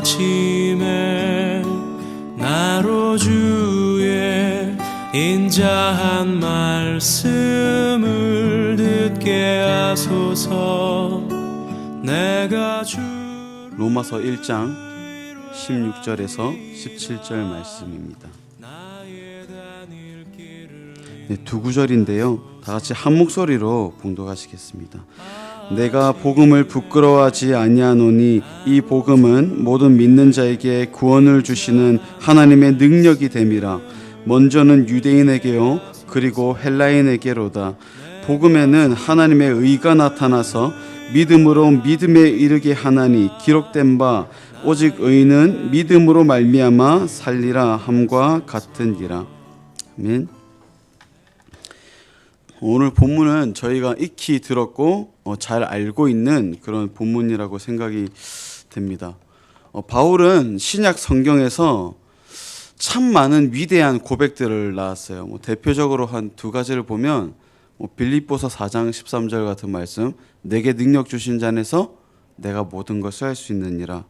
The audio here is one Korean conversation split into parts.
아침에 나로 주의 인자한 말씀을 듣게 하소서. 내가 로마서 1장 16절에서 17절 말씀입니다. 네, 두 구절인데요. 다 같이 한 목소리로 봉독하시겠습니다. 내가 복음을 부끄러워하지 아니하노니 이 복음은 모든 믿는 자에게 구원을 주시는 하나님의 능력이 됨이라. 먼저는 유대인에게요 그리고 헬라인에게로다. 복음에는 하나님의 의가 나타나서 믿음으로 믿음에 이르게 하나니 기록된 바 오직 의인은 믿음으로 말미암아 살리라 함과 같으니라. 아멘. 오늘 본문은 저희가 익히 들었고 잘 알고 있는 그런 본문이라고 생각이 됩니다. 바울은 신약 성경에서 참 많은 위대한 고백들을 낳았어요. 대표적으로 한 두 가지를 보면 빌립보서 4장 13절 같은 말씀, 내게 능력 주신 자 안에서 내가 모든 것을 할 수 있느니라.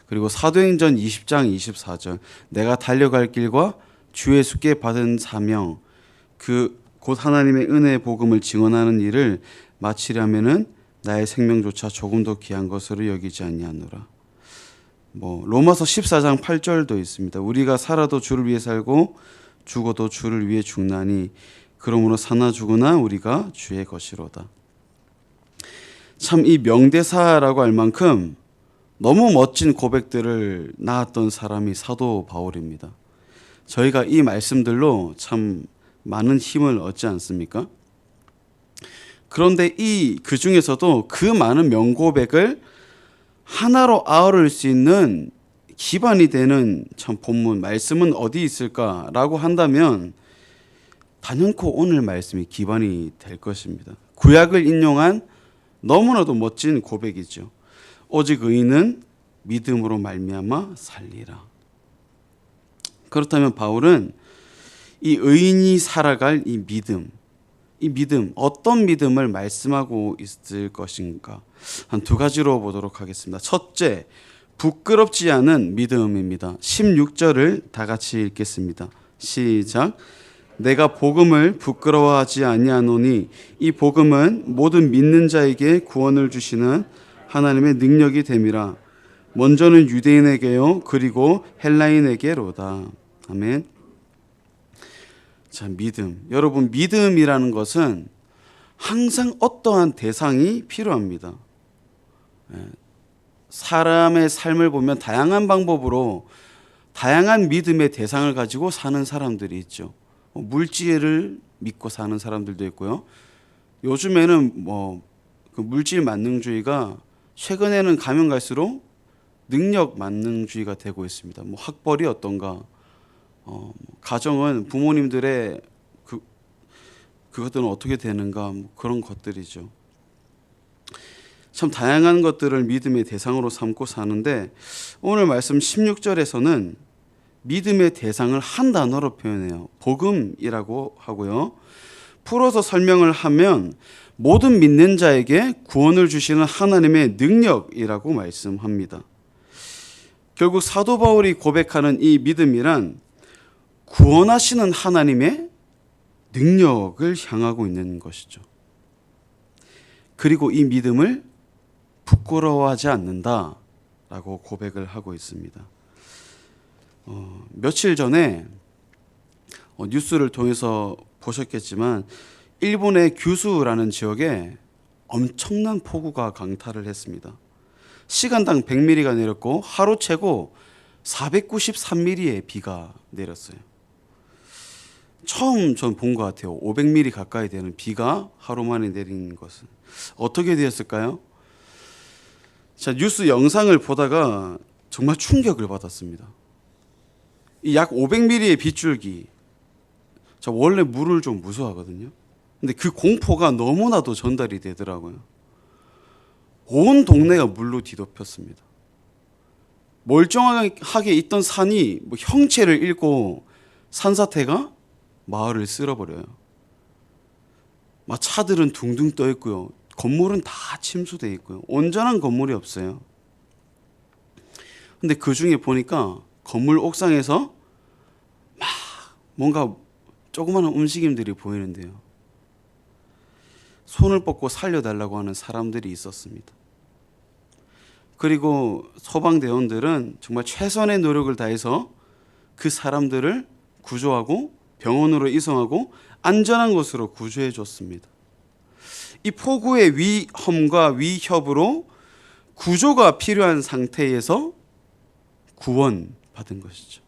그리고 사도행전 20장 24절, 내가 달려갈 길과 주 예수께 받은 사명, 곧 하나님의 은혜의 복음을 증언하는 일을 마치려면은 나의 생명조차 조금 더 귀한 것으로 여기지 아니하노라. 로마서 14장 8절도 있습니다. 우리가 살아도 주를 위해 살고 죽어도 주를 위해 죽나니 그러므로 사나 죽으나 우리가 주의 것이로다. 참 이 명대사라고 할 만큼 너무 멋진 고백들을 낳았던 사람이 사도 바울입니다. 저희가 이 말씀들로 참 많은 힘을 얻지 않습니까? 그런데 그 중에서도 그 많은 명고백을 하나로 아우를 수 있는 기반이 되는 참 본문 말씀은 어디 있을까라고 한다면 단연코 오늘 말씀이 기반이 될 것입니다. 구약을 인용한 너무나도 멋진 고백이죠. 오직 의인은 믿음으로 말미암아 살리라. 그렇다면 바울은 이 의인이 살아갈 이 믿음 어떤 믿음을 말씀하고 있을 것인가? 한 두 가지로 보도록 하겠습니다. 첫째, 부끄럽지 않은 믿음입니다. 16절을 다 같이 읽겠습니다. 시작. 내가 복음을 부끄러워하지 아니하노니 이 복음은 모든 믿는 자에게 구원을 주시는 하나님의 능력이 됨이라. 먼저는 유대인에게요 그리고 헬라인에게로다. 아멘. 자, 믿음. 여러분, 믿음이라는 것은 항상 어떠한 대상이 필요합니다. 사람의 삶을 보면 다양한 방법으로 다양한 믿음의 대상을 가지고 사는 사람들이 있죠. 물질을 믿고 사는 사람들도 있고요. 요즘에는 그 물질 만능주의가 최근에는 가면 갈수록 능력 만능주의가 되고 있습니다. 학벌이 어떤가, 가정은 부모님들의 그것들은 어떻게 되는가, 그런 것들이죠. 참 다양한 것들을 믿음의 대상으로 삼고 사는데 오늘 말씀 16절에서는 믿음의 대상을 한 단어로 표현해요. 복음이라고 하고요. 풀어서 설명을 하면 모든 믿는 자에게 구원을 주시는 하나님의 능력이라고 말씀합니다. 결국 사도 바울이 고백하는 이 믿음이란 구원하시는 하나님의 능력을 향하고 있는 것이죠. 그리고 이 믿음을 부끄러워하지 않는다라고 고백을 하고 있습니다. 며칠 전에 뉴스를 통해서 보셨겠지만 일본의 규슈라는 지역에 엄청난 폭우가 강타를 했습니다. 시간당 100mm가 내렸고 하루 최고 493mm의 비가 내렸어요. 처음 전 본 것 같아요. 500mm 가까이 되는 비가 하루 만에 내린 것은. 어떻게 되었을까요? 자, 뉴스 영상을 보다가 정말 충격을 받았습니다. 이 약 500mm의 빗줄기. 저 원래 물을 좀 무서워하거든요. 근데 그 공포가 너무나도 전달이 되더라고요. 온 동네가 물로 뒤덮였습니다. 멀쩡하게 있던 산이 형체를 잃고 산사태가 마을을 쓸어버려요. 차들은 둥둥 떠 있고요. 건물은 다 침수돼 있고요. 온전한 건물이 없어요. 근데 그 중에 보니까 건물 옥상에서 막 뭔가 조그마한 움직임들이 보이는데요. 손을 뻗고 살려달라고 하는 사람들이 있었습니다. 그리고 소방대원들은 정말 최선의 노력을 다해서 그 사람들을 구조하고 병원으로 이송하고 안전한 곳으로 구조해 줬습니다. 이 폭우의 위험과 위협으로 구조가 필요한 상태에서 구원받은 것이죠.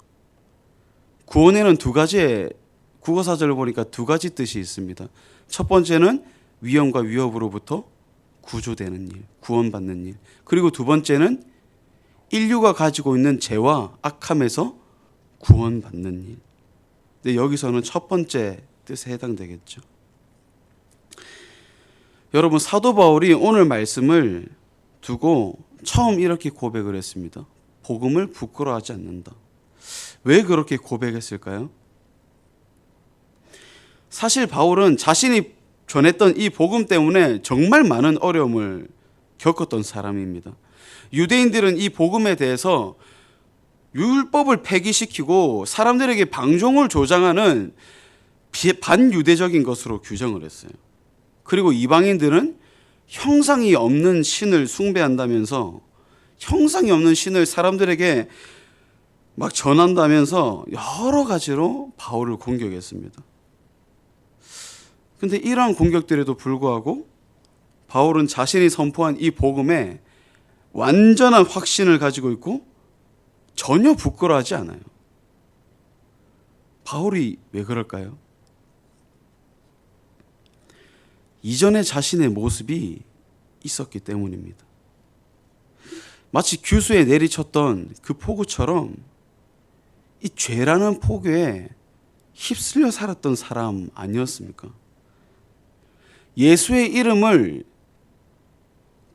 구원에는 두 가지의 국어사전을 보니까 두 가지 뜻이 있습니다. 첫 번째는 위험과 위협으로부터 구조되는 일, 구원받는 일. 그리고 두 번째는 인류가 가지고 있는 죄와 악함에서 구원받는 일. 근데 여기서는 첫 번째 뜻에 해당되겠죠. 여러분, 사도 바울이 오늘 말씀을 두고 처음 이렇게 고백을 했습니다. 복음을 부끄러워하지 않는다. 왜 그렇게 고백했을까요? 사실 바울은 자신이 전했던 이 복음 때문에 정말 많은 어려움을 겪었던 사람입니다. 유대인들은 이 복음에 대해서 율법을 폐기시키고 사람들에게 방종을 조장하는 반유대적인 것으로 규정을 했어요. 그리고 이방인들은 형상이 없는 신을 숭배한다면서 형상이 없는 신을 사람들에게 막 전한다면서 여러 가지로 바울을 공격했습니다. 근데 이러한 공격들에도 불구하고 바울은 자신이 선포한 이 복음에 완전한 확신을 가지고 있고 전혀 부끄러워하지 않아요. 바울이 왜 그럴까요? 이전에 자신의 모습이 있었기 때문입니다. 마치 규수에 내리쳤던 그 폭우처럼 이 죄라는 폭우에 휩쓸려 살았던 사람 아니었습니까? 예수의 이름을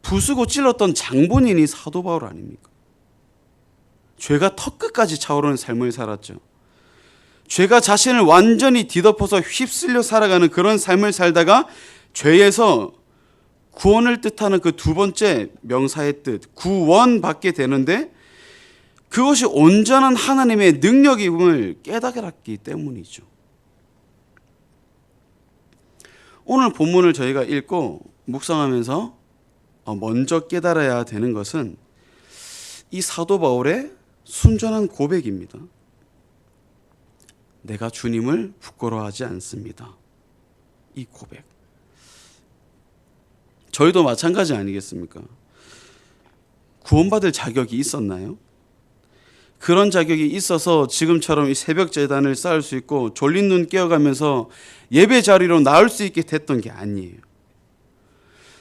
부수고 찔렀던 장본인이 사도 바울 아닙니까? 죄가 턱끝까지 차오르는 삶을 살았죠. 죄가 자신을 완전히 뒤덮어서 휩쓸려 살아가는 그런 삶을 살다가 죄에서 구원을 뜻하는 그 두 번째 명사의 뜻, 구원받게 되는데 그것이 온전한 하나님의 능력임을 깨달았기 때문이죠. 오늘 본문을 저희가 읽고 묵상하면서 먼저 깨달아야 되는 것은 이 사도 바울의 순전한 고백입니다. 내가 주님을 부끄러워하지 않습니다. 이 고백. 저희도 마찬가지 아니겠습니까? 구원받을 자격이 있었나요? 그런 자격이 있어서 지금처럼 이 새벽 제단을 쌓을 수 있고 졸린 눈 깨어가면서 예배 자리로 나올 수 있게 됐던 게 아니에요.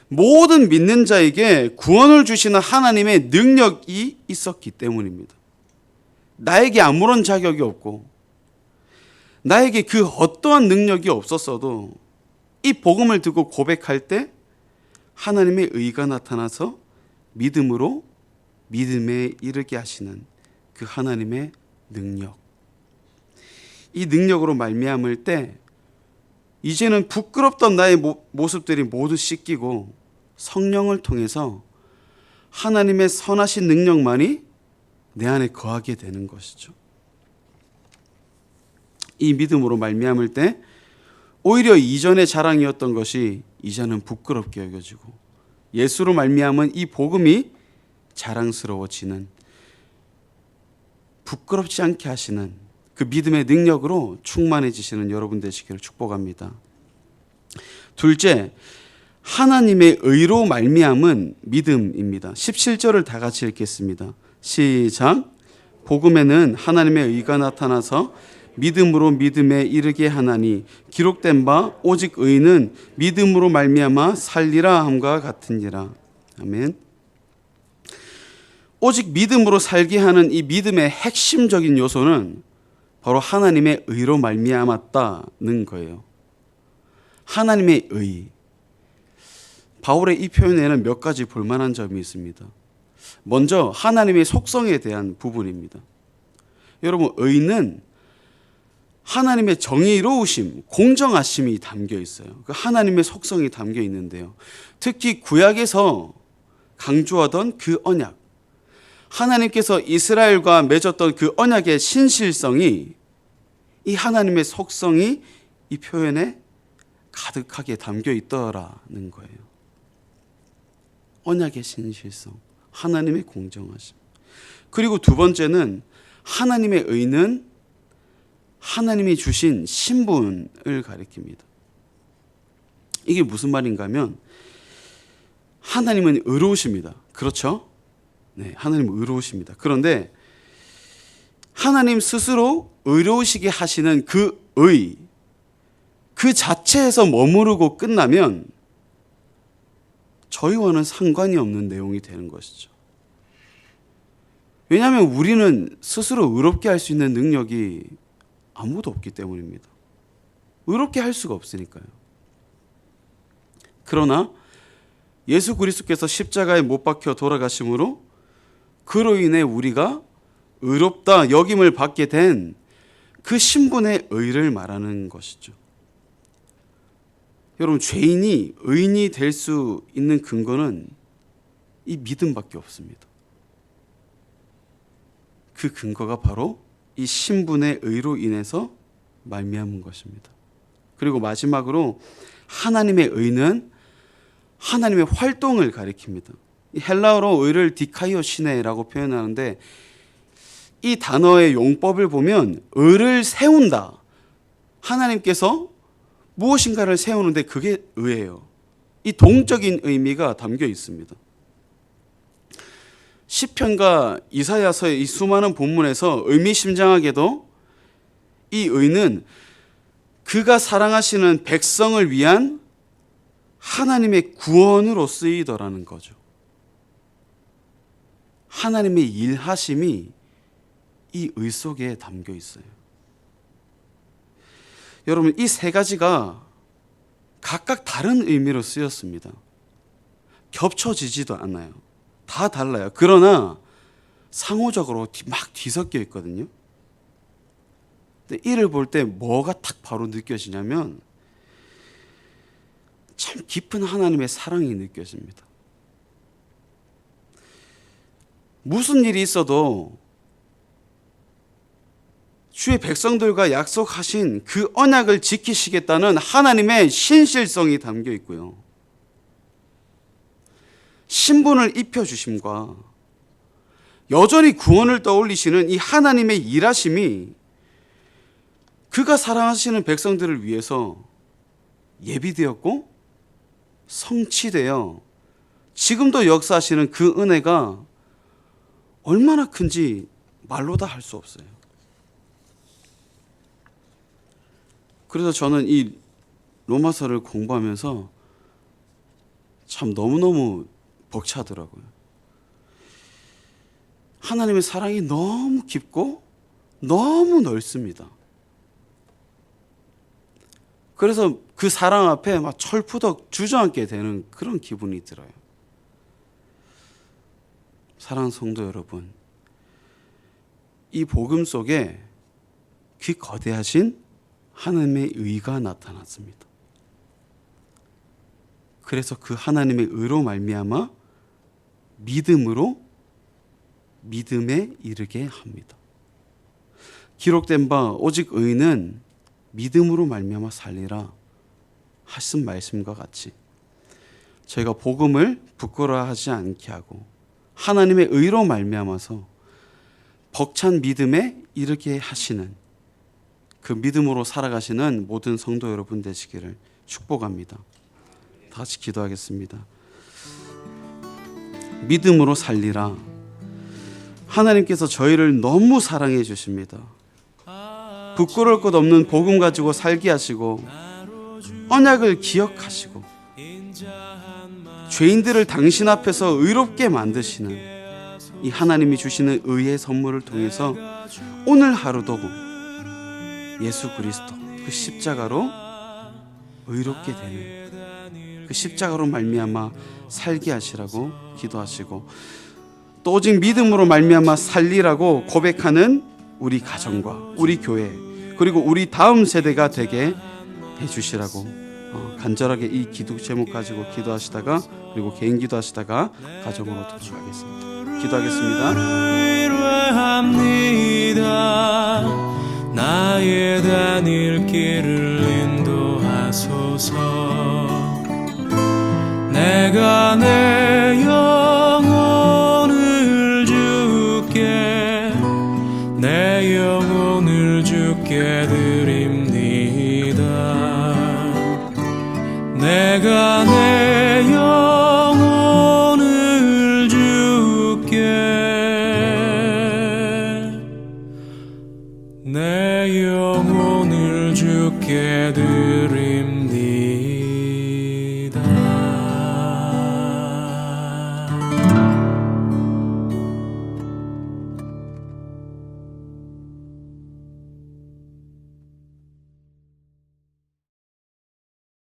모든 믿는 자에게 구원을 주시는 하나님의 능력이 있었기 때문입니다. 나에게 아무런 자격이 없고 나에게 그 어떠한 능력이 없었어도 이 복음을 듣고 고백할 때 하나님의 의가 나타나서 믿음으로 믿음에 이르게 하시는 그 하나님의 능력. 이 능력으로 말미암을 때 이제는 부끄럽던 나의 모습들이 모두 씻기고 성령을 통해서 하나님의 선하신 능력만이 내 안에 거하게 되는 것이죠. 이 믿음으로 말미암을 때 오히려 이전의 자랑이었던 것이 이제는 부끄럽게 여겨지고 예수로 말미암은 이 복음이 자랑스러워지는, 부끄럽지 않게 하시는 그 믿음의 능력으로 충만해지시는 여러분 되시기를 축복합니다. 둘째, 하나님의 의로 말미암은 믿음입니다. 17절을 다 같이 읽겠습니다. 시작. 복음에는 하나님의 의가 나타나서 믿음으로 믿음에 이르게 하나니 기록된 바 오직 의는 믿음으로 말미암아 살리라 함과 같으니라. 아멘. 오직 믿음으로 살게 하는 이 믿음의 핵심적인 요소는 바로 하나님의 의로 말미암았다는 거예요. 하나님의 의. 바울의 이 표현에는 몇 가지 볼만한 점이 있습니다. 먼저 하나님의 속성에 대한 부분입니다. 여러분, 의는 하나님의 정의로우심, 공정하심이 담겨 있어요. 그 하나님의 속성이 담겨 있는데요. 특히 구약에서 강조하던 그 언약, 하나님께서 이스라엘과 맺었던 그 언약의 신실성이, 이 하나님의 속성이 이 표현에 가득하게 담겨 있더라는 거예요. 언약의 신실성, 하나님의 공정하심. 그리고 두 번째는 하나님의 의는 하나님이 주신 신분을 가리킵니다. 이게 무슨 말인가 하면 하나님은 의로우십니다. 그렇죠? 네, 하나님은 의로우십니다. 그런데 하나님 스스로 의로우시게 하시는 그 의, 그 자체에서 머무르고 끝나면 저희와는 상관이 없는 내용이 되는 것이죠. 왜냐하면 우리는 스스로 의롭게 할 수 있는 능력이 아무도 없기 때문입니다. 의롭게 할 수가 없으니까요. 그러나 예수 그리스도께서 십자가에 못 박혀 돌아가심으로 그로 인해 우리가 의롭다 여김을 받게 된 그 신분의 의를 말하는 것이죠. 여러분, 죄인이 의인이 될 수 있는 근거는 이 믿음밖에 없습니다. 그 근거가 바로 이 신분의 의로 인해서 말미암은 것입니다. 그리고 마지막으로 하나님의 의는 하나님의 활동을 가리킵니다. 헬라어로 의를 디카이오시네라고 표현하는데, 이 단어의 용법을 보면 의를 세운다, 하나님께서 무엇인가를 세우는데 그게 의예요. 이 동적인 의미가 담겨 있습니다. 시편과 이사야서의 이 수많은 본문에서 의미심장하게도 이 의는 그가 사랑하시는 백성을 위한 하나님의 구원으로 쓰이더라는 거죠. 하나님의 일하심이 이 의 속에 담겨 있어요. 여러분, 이 세 가지가 각각 다른 의미로 쓰였습니다. 겹쳐지지도 않아요. 다 달라요. 그러나 상호적으로 막 뒤섞여 있거든요. 근데 이를 볼 때 뭐가 딱 바로 느껴지냐면 참 깊은 하나님의 사랑이 느껴집니다. 무슨 일이 있어도 주의 백성들과 약속하신 그 언약을 지키시겠다는 하나님의 신실성이 담겨 있고요. 신분을 입혀주심과 여전히 구원을 떠올리시는 이 하나님의 일하심이 그가 사랑하시는 백성들을 위해서 예비되었고 성취되어 지금도 역사하시는 그 은혜가 얼마나 큰지 말로 다 할 수 없어요. 그래서 저는 이 로마서를 공부하면서 참 너무너무 벅차더라고요. 하나님의 사랑이 너무 깊고 너무 넓습니다. 그래서 그 사랑 앞에 막 철푸덕 주저앉게 되는 그런 기분이 들어요. 사랑하는 성도 여러분, 이 복음 속에 그 거대하신 하나님의 의가 나타났습니다. 그래서 그 하나님의 의로 말미암아 믿음으로 믿음에 이르게 합니다. 기록된 바 오직 의인은 믿음으로 말미암아 살리라 하신 말씀과 같이 저희가 복음을 부끄러워하지 않게 하고 하나님의 의로 말미암아서 벅찬 믿음에 이르게 하시는 그 믿음으로 살아가시는 모든 성도 여러분 되시기를 축복합니다. 다시 기도하겠습니다. 믿음으로 살리라. 하나님께서 저희를 너무 사랑해 주십니다. 부끄러울 것 없는 복음 가지고 살게 하시고 언약을 기억하시고 죄인들을 당신 앞에서 의롭게 만드시는 이 하나님이 주시는 의의 선물을 통해서 오늘 하루도 예수 그리스도 그 십자가로 의롭게 되는 그 십자가로 말미암아 살게 하시라고 기도하시고 또 오직 믿음으로 말미암아 살리라고 고백하는 우리 가정과 우리 교회 그리고 우리 다음 세대가 되게 해주시라고 간절하게 이 기도 제목 가지고 기도하시다가 그리고 개인 기도하시다가 가정으로 돌아가겠습니다. 기도하겠습니다. 의뢰합니다. 나의 다닐 길을 인도하소서. 내가 내 영혼을 주께 내 영혼을 주께 드립니다. 내가 내